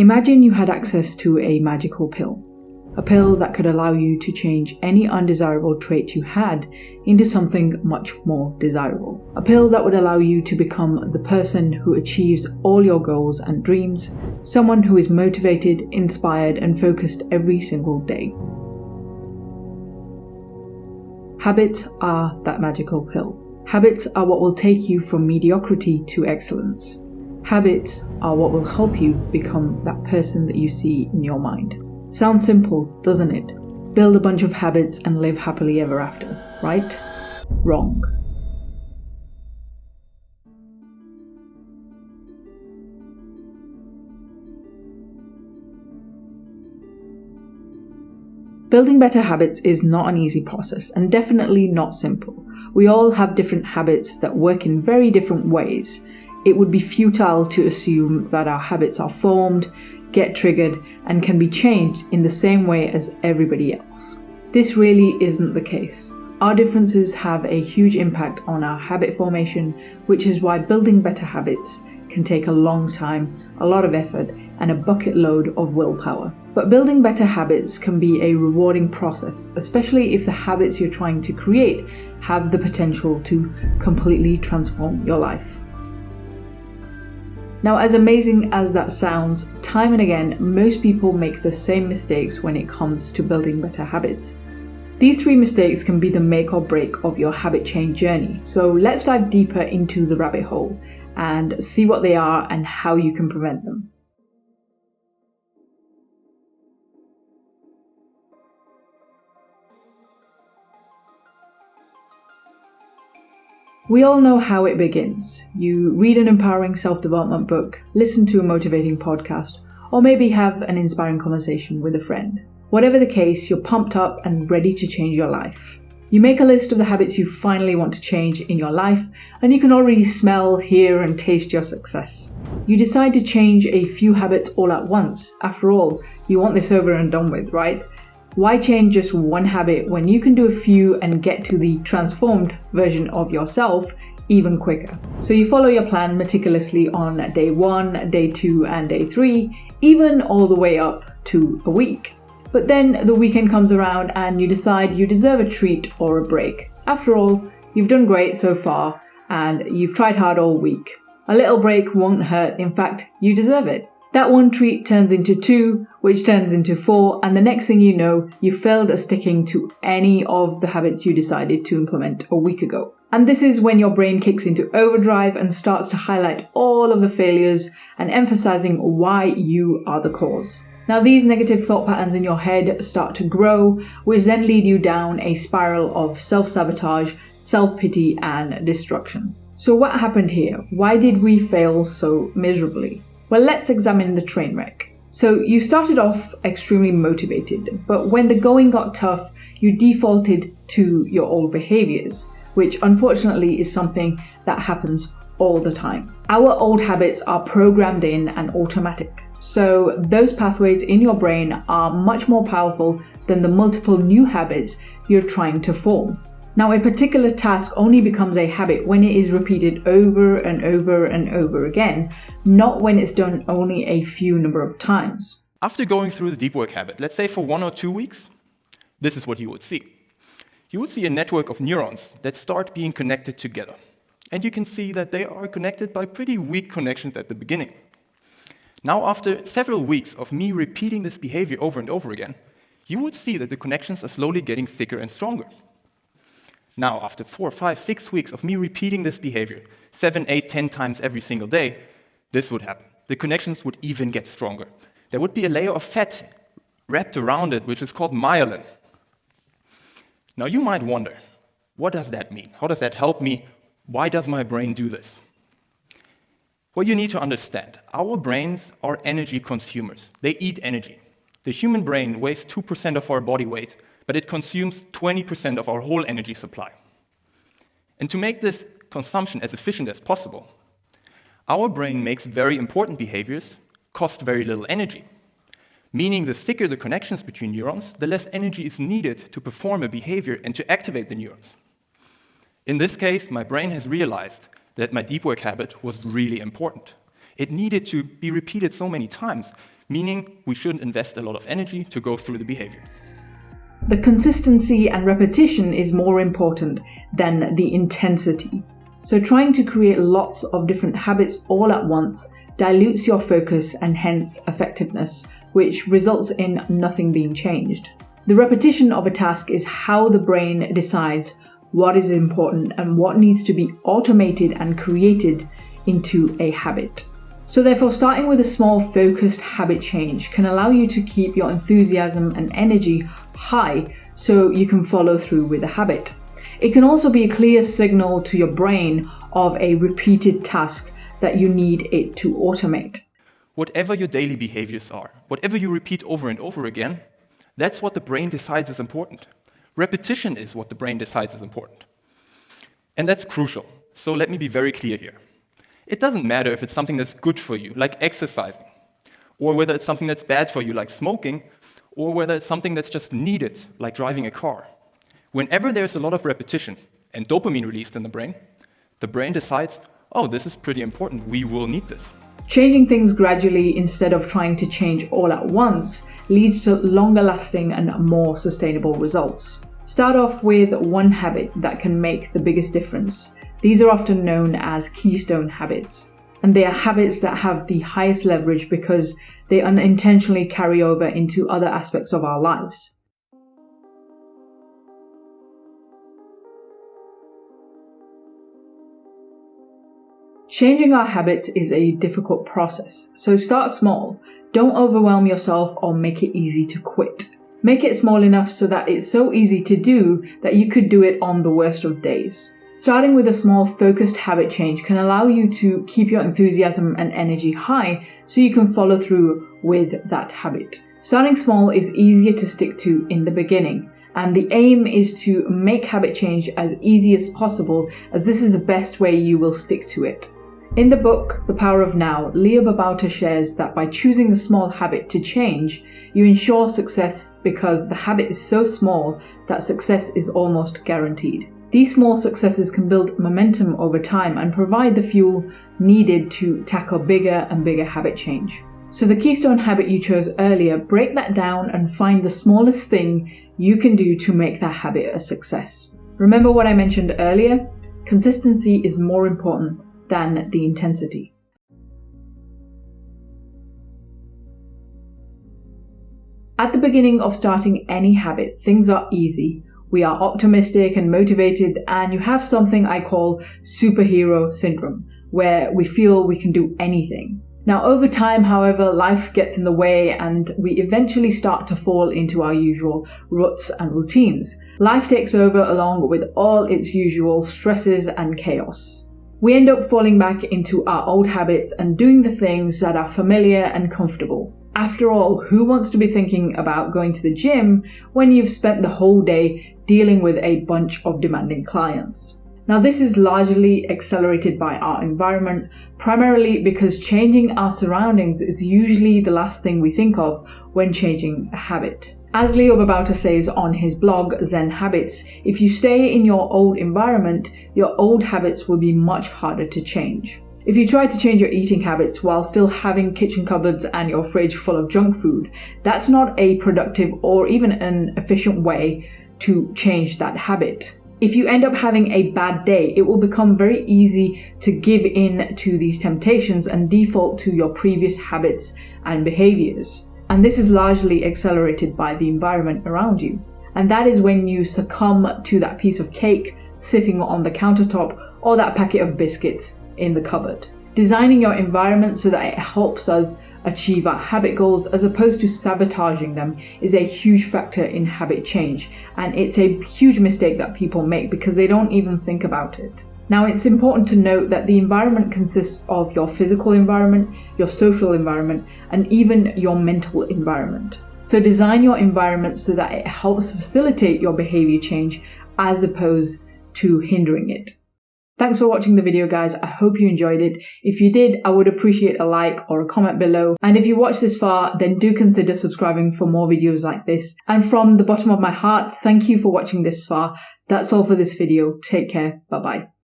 Imagine you had access to a magical pill. A pill that could allow you to change any undesirable trait you had into something much more desirable. A pill that would allow you to become the person who achieves all your goals and dreams, someone who is motivated, inspired, and focused every single day. Habits are that magical pill. Habits are what will take you from mediocrity to excellence. Habits are what will help you become that person that you see in your mind. Sounds simple, doesn't it? Build a bunch of habits and live happily ever after, right? Wrong. Building better habits is not an easy process and definitely not simple. We all have different habits that work in very different ways. It would be futile to assume that our habits are formed, get triggered, and can be changed in the same way as everybody else. This really isn't the case. Our differences have a huge impact on our habit formation, which is why building better habits can take a long time, a lot of effort, and a bucket load of willpower. But building better habits can be a rewarding process, especially if the habits you're trying to create have the potential to completely transform your life. Now, as amazing as that sounds, time and again, most people make the same mistakes when it comes to building better habits. These 3 mistakes can be the make or break of your habit change journey. So let's dive deeper into the rabbit hole and see what they are and how you can prevent them. We all know how it begins. You read an empowering self-development book, listen to a motivating podcast, or maybe have an inspiring conversation with a friend. Whatever the case, you're pumped up and ready to change your life. You make a list of the habits you finally want to change in your life, and you can already smell, hear, and taste your success. You decide to change a few habits all at once. After all, you want this over and done with, right? Why change just one habit when you can do a few and get to the transformed version of yourself even quicker? So you follow your plan meticulously on day 1, day 2, and day 3, even all the way up to a week. But then the weekend comes around and you decide you deserve a treat or a break. After all, you've done great so far and you've tried hard all week. A little break won't hurt. In fact, you deserve it. That one treat turns into 2, which turns into 4, and the next thing you know, you failed at sticking to any of the habits you decided to implement a week ago. And this is when your brain kicks into overdrive and starts to highlight all of the failures and emphasizing why you are the cause. Now, these negative thought patterns in your head start to grow, which then lead you down a spiral of self-sabotage, self-pity, and destruction. So what happened here? Why did we fail so miserably? Well, let's examine the train wreck. So you started off extremely motivated, but when the going got tough, you defaulted to your old behaviors, which unfortunately is something that happens all the time. Our old habits are programmed in and automatic. So those pathways in your brain are much more powerful than the multiple new habits you're trying to form. Now, a particular task only becomes a habit when it is repeated over and over and over again, not when it's done only a few number of times. After going through the deep work habit, let's say for 1 or 2 weeks, this is what you would see. You would see a network of neurons that start being connected together. And you can see that they are connected by pretty weak connections at the beginning. Now, after several weeks of me repeating this behavior over and over again, you would see that the connections are slowly getting thicker and stronger. Now, after 4, 5, 6 weeks of me repeating this behavior 7, 8, 10 times every single day, this would happen. The connections would even get stronger. There would be a layer of fat wrapped around it, which is called myelin. Now, you might wonder, what does that mean? How does that help me? Why does my brain do this? Well, you need to understand, our brains are energy consumers. They eat energy. The human brain weighs 2% of our body weight, but it consumes 20% of our whole energy supply. And to make this consumption as efficient as possible, our brain makes very important behaviors cost very little energy, meaning the thicker the connections between neurons, the less energy is needed to perform a behavior and to activate the neurons. In this case, my brain has realized that my deep work habit was really important. It needed to be repeated so many times meaning we shouldn't invest a lot of energy to go through the behavior. The consistency and repetition is more important than the intensity. So trying to create lots of different habits all at once dilutes your focus and hence effectiveness, which results in nothing being changed. The repetition of a task is how the brain decides what is important and what needs to be automated and created into a habit. So therefore, starting with a small focused habit change can allow you to keep your enthusiasm and energy high so you can follow through with the habit. It can also be a clear signal to your brain of a repeated task that you need it to automate. Whatever your daily behaviors are, whatever you repeat over and over again, that's what the brain decides is important. Repetition is what the brain decides is important. And that's crucial. So let me be very clear here. It doesn't matter if it's something that's good for you, like exercising, or whether it's something that's bad for you, like smoking, or whether it's something that's just needed, like driving a car. Whenever there's a lot of repetition and dopamine released in the brain decides, oh, this is pretty important, we will need this. Changing things gradually instead of trying to change all at once leads to longer lasting and more sustainable results. Start off with one habit that can make the biggest difference. These are often known as keystone habits, and they are habits that have the highest leverage because they unintentionally carry over into other aspects of our lives. Changing our habits is a difficult process, so start small. Don't overwhelm yourself or make it easy to quit. Make it small enough so that it's so easy to do that you could do it on the worst of days. Starting with a small focused habit change can allow you to keep your enthusiasm and energy high so you can follow through with that habit. Starting small is easier to stick to in the beginning, and the aim is to make habit change as easy as possible, as this is the best way you will stick to it. In the book, The Power of Now, Leo Babauta shares that by choosing a small habit to change, you ensure success because the habit is so small that success is almost guaranteed. These small successes can build momentum over time and provide the fuel needed to tackle bigger and bigger habit change. So the keystone habit you chose earlier, break that down and find the smallest thing you can do to make that habit a success. Remember what I mentioned earlier? Consistency is more important than the intensity. At the beginning of starting any habit, things are easy. We are optimistic and motivated, and you have something I call superhero syndrome, where we feel we can do anything. Now, over time, however, life gets in the way and we eventually start to fall into our usual ruts and routines. Life takes over along with all its usual stresses and chaos. We end up falling back into our old habits and doing the things that are familiar and comfortable. After all, who wants to be thinking about going to the gym when you've spent the whole day dealing with a bunch of demanding clients? Now, this is largely accelerated by our environment, primarily because changing our surroundings is usually the last thing we think of when changing a habit. As Leo Babauta says on his blog, Zen Habits, if you stay in your old environment, your old habits will be much harder to change. If you try to change your eating habits while still having kitchen cupboards and your fridge full of junk food, that's not a productive or even an efficient way to change that habit. If you end up having a bad day, it will become very easy to give in to these temptations and default to your previous habits and behaviors. And this is largely accelerated by the environment around you. And that is when you succumb to that piece of cake sitting on the countertop or that packet of biscuits in the cupboard. Designing your environment so that it helps us achieve our habit goals as opposed to sabotaging them is a huge factor in habit change, and it's a huge mistake that people make because they don't even think about it. Now, it's important to note that the environment consists of your physical environment, your social environment, and even your mental environment. So design your environment so that it helps facilitate your behavior change as opposed to hindering it. Thanks for watching the video, guys. I hope you enjoyed it. If you did, I would appreciate a like or a comment below. And if you watched this far, then do consider subscribing for more videos like this. And from the bottom of my heart, thank you for watching this far. That's all for this video. Take care. Bye-bye.